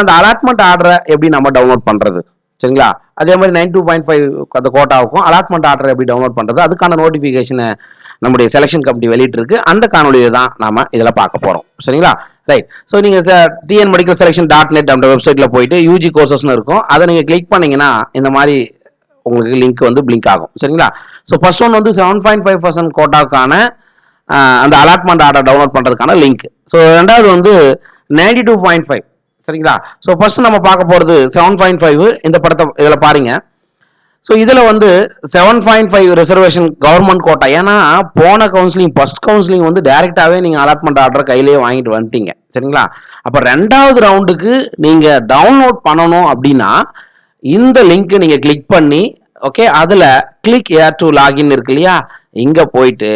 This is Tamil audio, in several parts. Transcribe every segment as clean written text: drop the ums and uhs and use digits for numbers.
அந்த அலாட்மெண்ட் ஆர்டரை எப்படி நம்ம டவுன்லோட் பண்றது சரிங்களா? அதே மாதிரி 92.5 அந்த கோட்டாவுக்கும் அலாட்மெண்ட் ஆர்டர் எப்படி டவுன்லோட் பண்றது, அதுக்கான நோட்டிபிகேஷனை நம்முடைய செலெக்ஷன் கமிட்டி வெளியிட்டு இருக்கு. அந்த காணொலியை தான் நாம இதில் பார்க்க போறோம் சரிங்களா? ரைட். ஸோ நீங்க டிஎன் மெடிக்கல் செலெக்ஷன் .net அந்த வெப்சைட்ல போயிட்டு யூஜி கோர்சஸ்னு இருக்கும், அதை நீங்க கிளிக் பண்ணீங்கன்னா இந்த மாதிரி உங்களுக்கு லிங்க் வந்து பிளிங்க் ஆகும் சரிங்களா? ஸோ ஃபர்ஸ்ட் ஒன் வந்து 7.5% கோட்டாவுக்கான அந்த அலாட்மெண்ட் ஆர்டர் டவுன்லோட் பண்றதுக்கான லிங்க். ஸோ ரெண்டாவது வந்து 92.5 சரிங்களா? ஸோ ஃபர்ஸ்ட் நம்ம பார்க்க போறது 7.5. இந்த படத்தை இதில் பாருங்க. ஸோ இதில் வந்து 7.5 ரிசர்வேஷன் கவர்மெண்ட் கோட்டா. ஏன்னா போன கவுன்சிலிங் ஃபர்ஸ்ட் கவுன்சிலிங் வந்து டைரெக்டாகவே நீங்கள் அலாட்மெண்ட் ஆர்டர் கையிலேயே வாங்கிட்டு வந்துட்டீங்க சரிங்களா? அப்போ ரெண்டாவது ரவுண்டுக்கு நீங்கள் டவுன்லோட் பண்ணணும் அப்படின்னா இந்த லிங்க் நீங்கள் கிளிக் பண்ணி ஓகே, அதில் கிளிக் ஏர் டு லாகின் இருக்கு இல்லையா, இங்கே போயிட்டு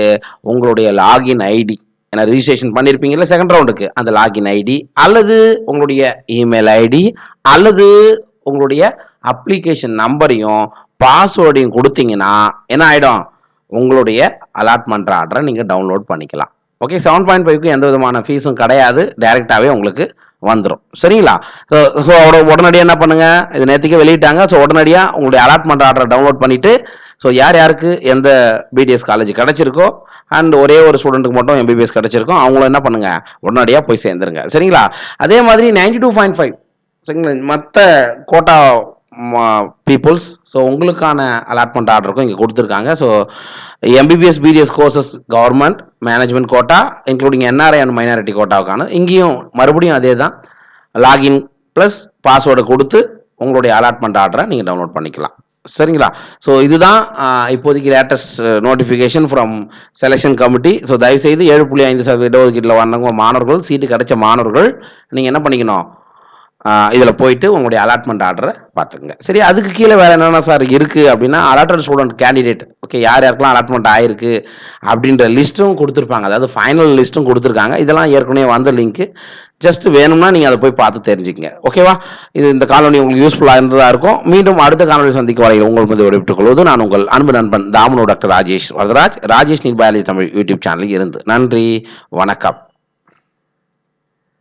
உங்களுடைய லாகின் ஐடி ஏன்னா ரிஜிஸ்ட்ரேஷன் பண்ணியிருப்பீங்கல்ல செகண்ட் ரவுண்டுக்கு, அந்த லாகின் ஐடி அல்லது உங்களுடைய இமெயில் ஐடி அல்லது உங்களுடைய அப்ளிகேஷன் நம்பரையும் பாஸ்வேர்டையும் கொடுத்தீங்கன்னா என்ன ஆகிடும், உங்களுடைய அலாட்மெண்ட் ஆர்டரை நீங்கள் டவுன்லோட் பண்ணிக்கலாம். ஓகே, 7.5க்கு எந்த விதமான ஃபீஸும் கிடையாது, டைரெக்டாகவே உங்களுக்கு வந்துடும் சரிங்களா? ஸோ உடனடியாக என்ன பண்ணுங்க, இது நேற்றுக்கே வெளியிட்டாங்க. ஸோ உடனடியாக உங்களுடைய அலாட்மெண்ட் ஆர்டரை டவுன்லோட் பண்ணிட்டு ஸோ யார் யாருக்கு எந்த பிடிஎஸ் காலேஜ் கிடைச்சிருக்கோ அண்ட் ஒரே ஒரு ஸ்டூடெண்ட்டுக்கு மட்டும் எம்பிபிஎஸ் கிடைச்சிருக்கோம், அவங்களும் என்ன பண்ணுங்க உடனடியாக போய் சேர்ந்துருங்க சரிங்களா? அதே மாதிரி 92.5 சரிங்களா மற்ற கோட்டா பீப்புள்ஸ். ஸோ உங்களுக்கான அலாட்மெண்ட் ஆர்டருக்கும் இங்கே கொடுத்துருக்காங்க. So MBBS BDS courses government management quota including NRI and minority கோட்டாவுக்கான இங்கேயும் மறுபடியும் அதே தான், லாகின் ப்ளஸ் பாஸ்வேர்டை கொடுத்து உங்களுடைய அலாட்மெண்ட் ஆர்டரை நீங்கள் டவுன்லோட் பண்ணிக்கலாம் சரிங்களா? ஸோ இதுதான் இப்போதைக்கு latest notification from selection committee. So தயவுசெய்து 7.5% ஒதுக்கீட்டில் வந்தவங்க மாணவர்கள், சீட்டு கிடைச்ச மாணவர்கள் நீங்கள் என்ன பண்ணிக்கணும், இதில் போயிட்டு உங்களுடைய அலாட்மெண்ட் ஆர்டரை பார்த்துக்குங்க சரி. அதுக்கு கீழே வேறு என்னென்ன சார் இருக்குது அப்படின்னா அலாட்டட் ஸ்டூடெண்ட் கேண்டிடேட் ஓகே, யார் யாருக்கெல்லாம் அலாட்மெண்ட் ஆயிருக்கு அப்படின்ற லிஸ்ட்டும் கொடுத்துருப்பாங்க, அதாவது ஃபைனல் லிஸ்ட்டும் கொடுத்துருக்காங்க. இதெல்லாம் ஏற்கனவே வந்த லிங்க்கு, ஜஸ்ட் வேணும்னா நீங்கள் அதை போய் பார்த்து தெரிஞ்சுக்கங்க ஓகேவா? இது இந்த காணொலி உங்களுக்கு யூஸ்ஃபுல்லாக இருந்ததாக இருக்கும். மீண்டும் அடுத்த காணொலி சந்திக்க வரையில் உங்கள் மீது விடைபெற்றுக் கொள்வது நான் உங்கள் அன்பு நண்பன் தாமனோ doctor Rajesh Varadaraj, Rajesh NEET biology Tamil YouTube சேனலில் இருந்து. நன்றி, வணக்கம்.